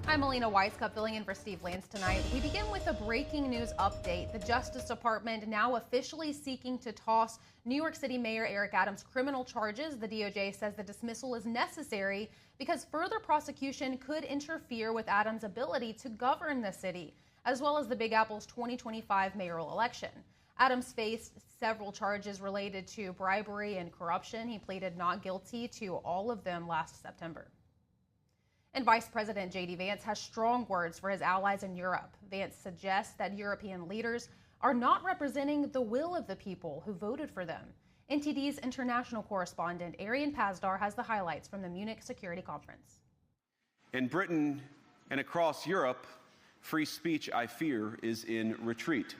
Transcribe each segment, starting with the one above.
I'm Melina Weiskup filling in for Steve Lance tonight. We begin with a breaking news update. The Justice Department now officially seeking to toss New York City Mayor Eric Adams' criminal charges. The DOJ says the dismissal is necessary because further prosecution could interfere with Adams' ability to govern the city, as well as the Big Apple's 2025 mayoral election. Adams faced several charges related to bribery and corruption. He pleaded not guilty to all of them last September. And Vice President JD Vance has strong words for his allies in Europe. Vance suggests that European leaders are not representing the will of the people who voted for them. NTD's international correspondent Arian Pazdar has the highlights from the Munich Security Conference. In Britain and across Europe, free speech, I fear, is in retreat.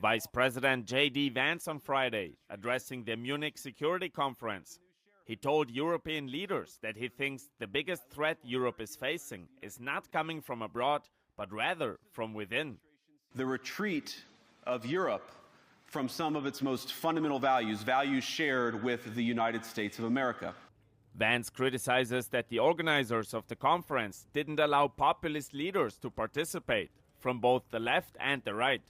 Vice President JD Vance on Friday, addressing the Munich Security Conference. He told European leaders that he thinks the biggest threat Europe is facing is not coming from abroad, but rather from within. The retreat of Europe from some of its most fundamental values, values shared with the United States of America. Vance criticizes that the organizers of the conference didn't allow populist leaders to participate from both the left and the right.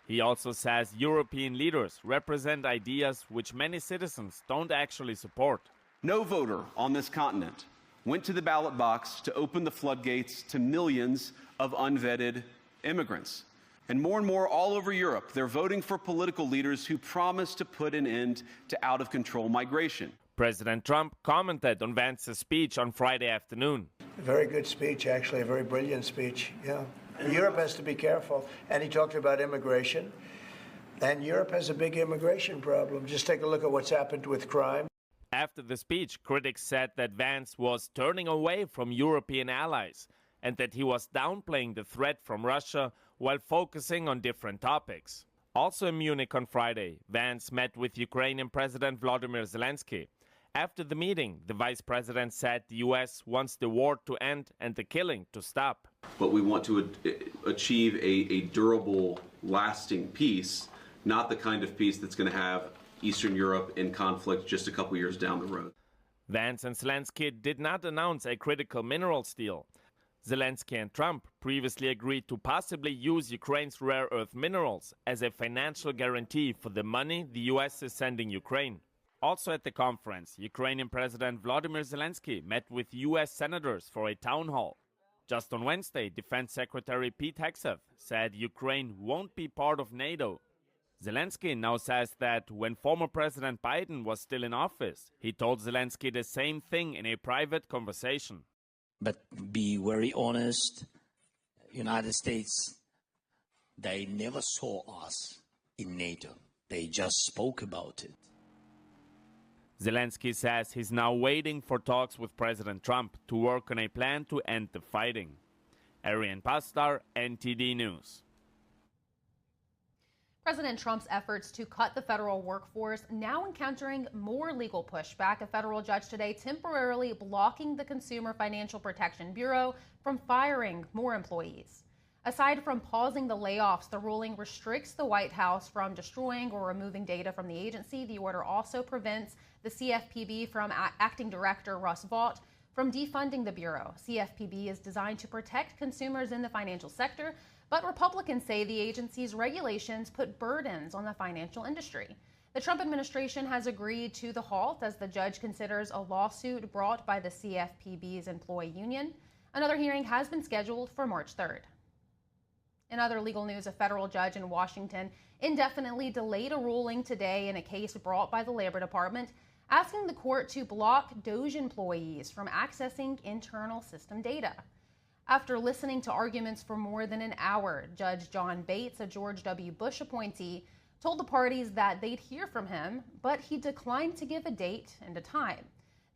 He also says European leaders represent ideas which many citizens don't actually support. No voter on this continent went to the ballot box to open the floodgates to millions of unvetted immigrants. And more all over Europe, they're voting for political leaders who promise to put an end to out-of-control migration. President Trump commented on Vance's speech on Friday afternoon. A very good speech, actually, a very brilliant speech, yeah. Europe has to be careful. And he talked about immigration. And Europe has a big immigration problem. Just take a look at what's happened with crime. After the speech, critics said that Vance was turning away from European allies and that he was downplaying the threat from Russia while focusing on different topics. Also in Munich on Friday, Vance met with Ukrainian President Volodymyr Zelensky. After the meeting, the vice president said the U.S. wants the war to end and the killing to stop. But we want to achieve a durable, lasting peace, not the kind of peace that's going to have Eastern Europe in conflict just a couple years down the road. Vance and Zelensky did not announce a critical minerals deal. Zelensky and Trump previously agreed to possibly use Ukraine's rare earth minerals as a financial guarantee for the money the U.S. is sending Ukraine. Also at the conference, Ukrainian President Volodymyr Zelensky met with U.S. senators for a town hall. Just on Wednesday, Defense Secretary Pete Hegseth said Ukraine won't be part of NATO. Zelensky now says that when former President Biden was still in office, he told Zelensky the same thing in a private conversation. But be very honest, United States, they never saw us in NATO. They just spoke about it. Zelensky says he's now waiting for talks with President Trump to work on a plan to end the fighting. Arian Pazdar, NTD News. President Trump's efforts to cut the federal workforce now encountering more legal pushback. A federal judge today temporarily blocking the Consumer Financial Protection Bureau from firing more employees. Aside from pausing the layoffs, the ruling restricts the White House from destroying or removing data from the agency. The order also prevents the CFPB from acting director Russ Vought from defunding the Bureau. CFPB is designed to protect consumers in the financial sector, but Republicans say the agency's regulations put burdens on the financial industry. The Trump administration has agreed to the halt as the judge considers a lawsuit brought by the CFPB's employee union. Another hearing has been scheduled for March 3rd. In other legal news, a federal judge in Washington indefinitely delayed a ruling today in a case brought by the Labor Department, asking the court to block DOJ employees from accessing internal system data. After listening to arguments for more than an hour, Judge John Bates, a George W. Bush appointee, told the parties that they'd hear from him, but he declined to give a date and a time.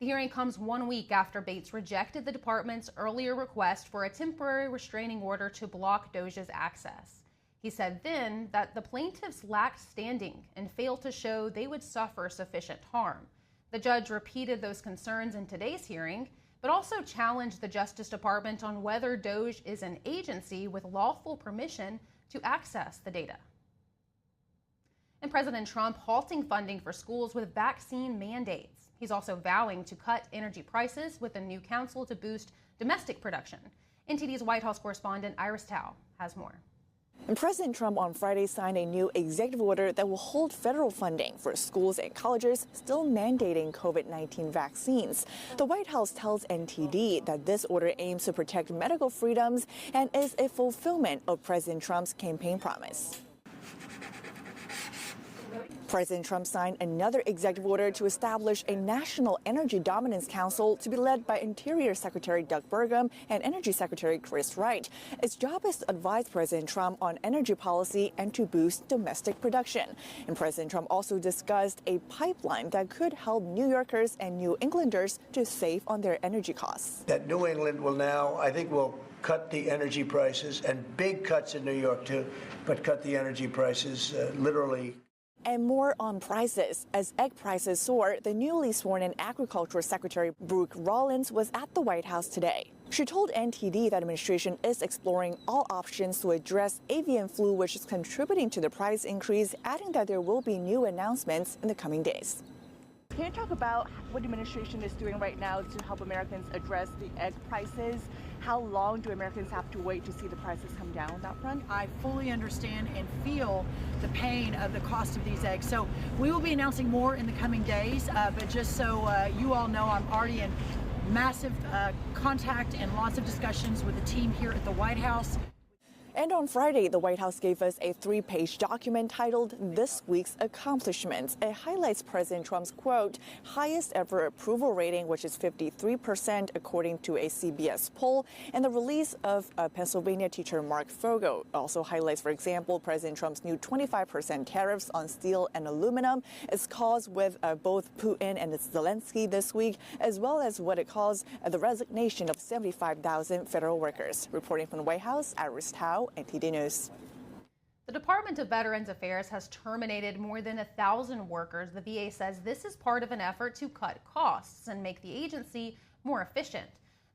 The hearing comes 1 week after Bates rejected the department's earlier request for a temporary restraining order to block DOJ's access. He said then that the plaintiffs lacked standing and failed to show they would suffer sufficient harm. The judge repeated those concerns in today's hearing, but also challenged the Justice Department on whether DOJ is an agency with lawful permission to access the data. And President Trump halting funding for schools with vaccine mandates. He's also vowing to cut energy prices with a new council to boost domestic production. NTD's White House correspondent Iris Tao has more. And President Trump on Friday signed a new executive order that will hold federal funding for schools and colleges still mandating COVID-19 vaccines. The White House tells NTD that this order aims to protect medical freedoms and is a fulfillment of President Trump's campaign promise. President Trump signed another executive order to establish a National Energy Dominance Council to be led by Interior Secretary Doug Burgum and Energy Secretary Chris Wright. Its job is to advise President Trump on energy policy and to boost domestic production. And President Trump also discussed a pipeline that could help New Yorkers and New Englanders to save on their energy costs. That New England will now, I think, will cut the energy prices, and big cuts in New York too, but cut the energy prices literally. And more on prices. As egg prices soar, the newly sworn-in Agriculture Secretary Brooke Rollins was at the White House today. She told NTD that administration is exploring all options to address avian flu, which is contributing to the price increase, adding that there will be new announcements in the coming days. Can you talk about what the administration is doing right now to help Americans address the egg prices? How long do Americans have to wait to see the prices come down on that front? I fully understand and feel the pain of the cost of these eggs. So we will be announcing more in the coming days, but just so you all know, I'm already in massive contact and lots of discussions with the team here at the White House. And on Friday, the White House gave us a 3-page document titled This Week's Accomplishments. It highlights President Trump's, quote, highest ever approval rating, which is 53%, according to a CBS poll, and the release of Pennsylvania teacher Mark Fogo. Also highlights, for example, President Trump's new 25% tariffs on steel and aluminum. It's caused with both Putin and Zelensky this week, as well as what it calls the resignation of 75,000 federal workers. Reporting from the White House, Iris Tao, NTD News. The Department of Veterans Affairs has terminated more than 1,000 workers. The VA says this is part of an effort to cut costs and make the agency more efficient.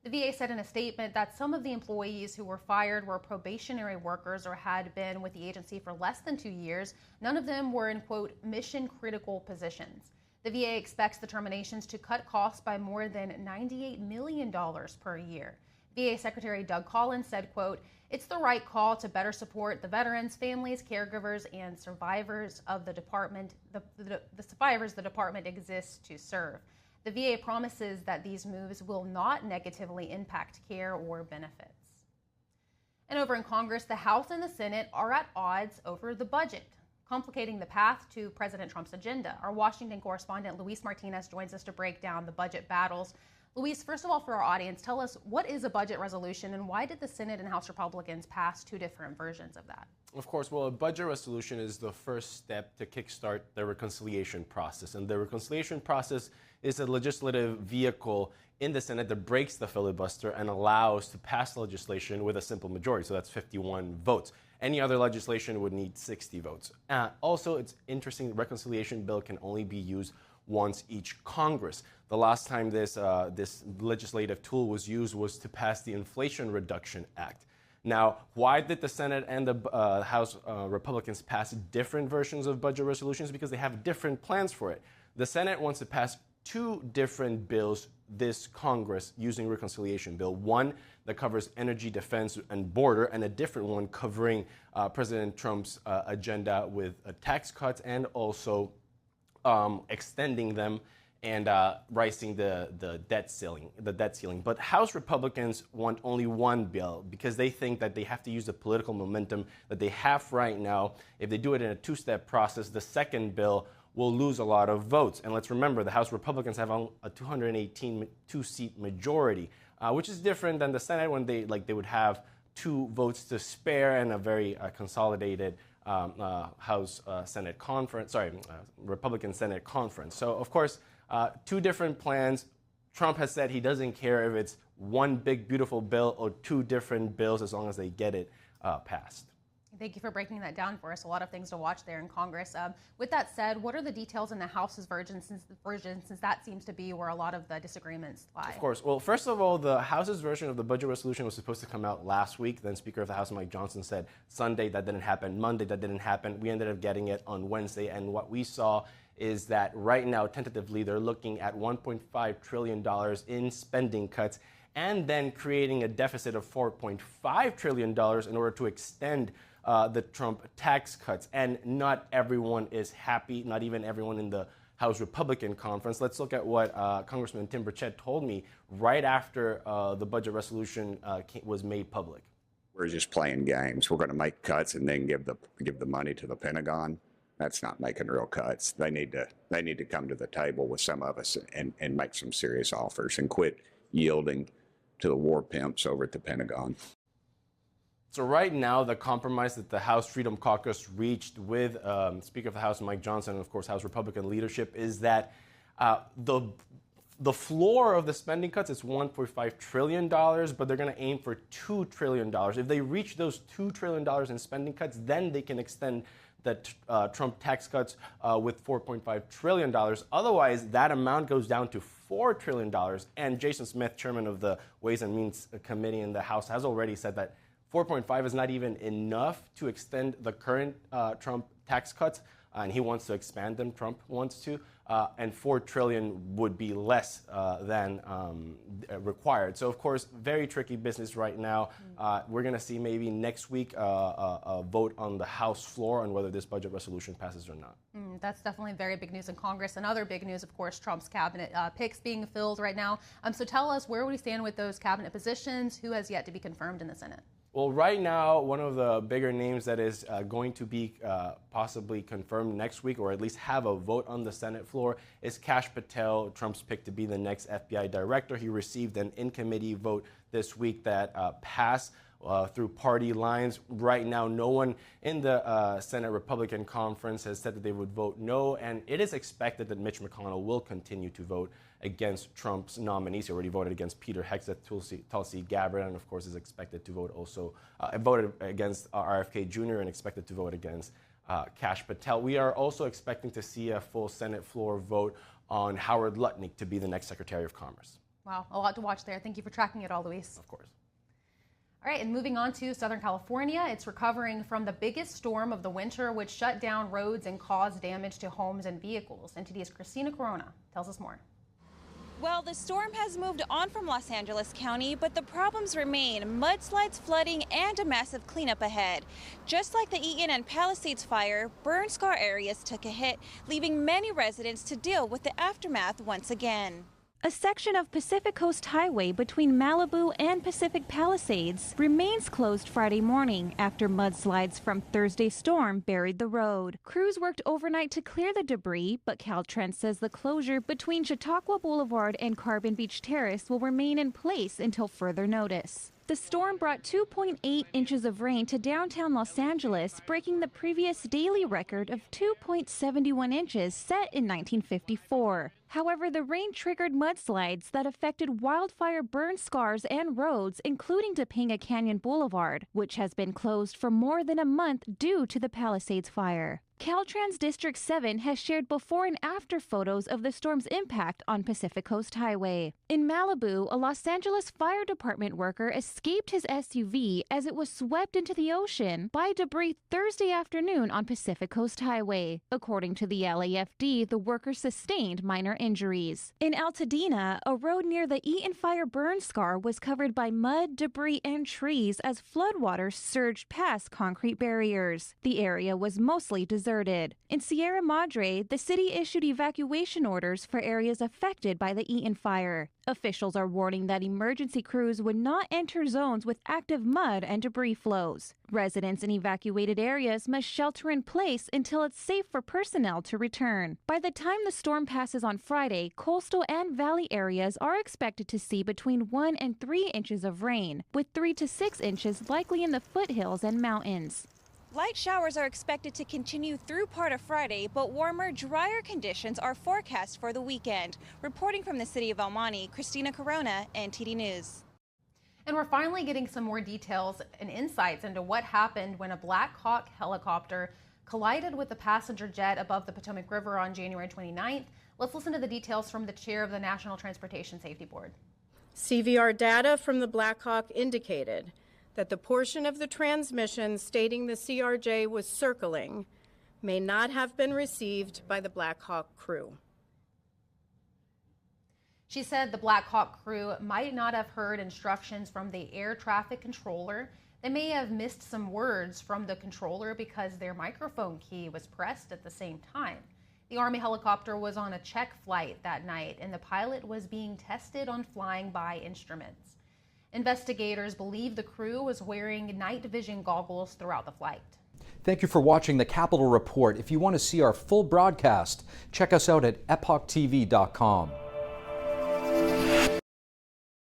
The VA said in a statement that some of the employees who were fired were probationary workers or had been with the agency for less than 2 years. None of them were in, quote, mission-critical positions. The VA expects the terminations to cut costs by more than $98 million per year. VA Secretary Doug Collins said, quote, it's the right call to better support the veterans, families, caregivers, and survivors of the department, the survivors the department exists to serve. The VA promises that these moves will not negatively impact care or benefits. And over in Congress, the House and the Senate are at odds over the budget, complicating the path to President Trump's agenda. Our Washington correspondent Luis Martinez joins us to break down the budget battles. Luis, first of all, for our audience, tell us, what is a budget resolution and why did the Senate and House Republicans pass 2 different versions of that? Of course, well, a budget resolution is the first step to kickstart the reconciliation process. And the reconciliation process is a legislative vehicle in the Senate that breaks the filibuster and allows to pass legislation with a simple majority. So that's 51 votes. Any other legislation would need 60 votes. Also, it's interesting, the reconciliation bill can only be used once each Congress. The last time this legislative tool was used was to pass the Inflation Reduction Act. Now, why did the Senate and the House Republicans pass different versions of budget resolutions? Because they have different plans for it. The Senate wants to pass 2 different bills this Congress using reconciliation bill. One that covers energy, defense, and border, and a different one covering President Trump's agenda with tax cuts and also extending them and raising the debt ceiling. But House Republicans want only one bill because they think that they have to use the political momentum that they have right now. If they do it in a 2-step process, the second bill will lose a lot of votes. And let's remember, the House Republicans have a 218 two-seat majority, which is different than the Senate when they would have 2 votes to spare and a very consolidated Republican Senate conference. So, of course, 2 different plans. Trump has said he doesn't care if it's one big, beautiful bill or 2 different bills as long as they get it passed. Thank you for breaking that down for us. A lot of things to watch there in Congress. With that said, what are the details in the House's version, since that seems to be where a lot of the disagreements lie? Of course. Well, first of all, the House's version of the budget resolution was supposed to come out last week. Then Speaker of the House Mike Johnson said Sunday that didn't happen, Monday that didn't happen. We ended up getting it on Wednesday, and what we saw is that right now, tentatively, they're looking at $1.5 trillion in spending cuts and then creating a deficit of $4.5 trillion in order to extend the Trump tax cuts. And not everyone is happy, not even everyone in the House Republican Conference. Let's look at what Congressman Tim Burchett told me right after the budget resolution was made public. We're just playing games. We're going to make cuts and then give the money to the Pentagon. That's not making real cuts. They need to come to the table with some of us and make some serious offers and quit yielding to the war pimps over at the Pentagon. So right now, the compromise that the House Freedom Caucus reached with Speaker of the House Mike Johnson and, of course, House Republican leadership is that the floor of the spending cuts is $1.5 trillion, but they're going to aim for $2 trillion. If they reach those $2 trillion in spending cuts, then they can extend the Trump tax cuts with $4.5 trillion. Otherwise, that amount goes down to $4 trillion. And Jason Smith, chairman of the Ways and Means Committee in the House, has already said that 4.5 is not even enough to extend the current Trump tax cuts, and he wants to expand them. Trump wants to, and $4 trillion would be less than required. So, of course, very tricky business right now. We're going to see maybe next week a vote on the House floor on whether this budget resolution passes or not. That's definitely very big news in Congress. And other big news, of course, Trump's cabinet picks being filled right now. So tell us, where we stand with those cabinet positions? Who has yet to be confirmed in the Senate? Well, right now, one of the bigger names that is going to be possibly confirmed next week, or at least have a vote on the Senate floor, is Kash Patel, Trump's pick to be the next FBI director. He received an in-committee vote this week that passed through party lines. Right now, no one in the Senate Republican Conference has said that they would vote no, and it is expected that Mitch McConnell will continue to vote against Trump's nominees. He already voted against Peter Hegseth, Tulsi Gabbard, and of course is expected to vote also, voted against RFK Jr. and expected to vote against Kash Patel. We are also expecting to see a full Senate floor vote on Howard Lutnick to be the next Secretary of Commerce. Wow, a lot to watch there. Thank you for tracking it all, Luis. Of course. All right, and moving on to Southern California, it's recovering from the biggest storm of the winter, which shut down roads and caused damage to homes and vehicles. NTD's Christina Corona tells us more. Well, the storm has moved on from Los Angeles County, but the problems remain: mudslides, flooding, and a massive cleanup ahead. Just like the Eaton and Palisades fire, burn scar areas took a hit, leaving many residents to deal with the aftermath once again. A section of Pacific Coast Highway between Malibu and Pacific Palisades remains closed Friday morning after mudslides from Thursday's storm buried the road. Crews worked overnight to clear the debris, but Caltrans says the closure between Chautauqua Boulevard and Carbon Beach Terrace will remain in place until further notice. The storm brought 2.8 inches of rain to downtown Los Angeles, breaking the previous daily record of 2.71 inches set in 1954. However, the rain triggered mudslides that affected wildfire burn scars and roads, including Topanga Canyon Boulevard, which has been closed for more than a month due to the Palisades fire. Caltrans District 7 has shared before and after photos of the storm's impact on Pacific Coast Highway. In Malibu, a Los Angeles Fire Department worker escaped his SUV as it was swept into the ocean by debris Thursday afternoon on Pacific Coast Highway. According to the LAFD, the worker sustained minor injuries. In Altadena, a road near the Eaton Fire burn scar was covered by mud, debris, and trees as floodwaters surged past concrete barriers. The area was mostly deserted. In Sierra Madre, the city issued evacuation orders for areas affected by the Eaton fire. Officials are warning that emergency crews would not enter zones with active mud and debris flows. Residents in evacuated areas must shelter in place until it's safe for personnel to return. By the time the storm passes on Friday, coastal and valley areas are expected to see between 1 and 3 inches of rain, with 3 to 6 inches likely in the foothills and mountains. Light showers are expected to continue through part of Friday, but warmer, drier conditions are forecast for the weekend. Reporting from the city of El Monte, Christina Corona, NTD News. And we're finally getting some more details and insights into what happened when a Black Hawk helicopter collided with a passenger jet above the Potomac River on January 29th. Let's listen to the details from the chair of the National Transportation Safety Board. CVR data from the Black Hawk indicated that the portion of the transmission stating the CRJ was circling may not have been received by the Black Hawk crew. She said the Black Hawk crew might not have heard instructions from the air traffic controller. They may have missed some words from the controller because their microphone key was pressed at the same time. The Army helicopter was on a check flight that night, and the pilot was being tested on flying by instruments. Investigators believe the crew was wearing night vision goggles throughout the flight. Thank you for watching the Capitol Report. If you want to see our full broadcast, check us out at epochtv.com.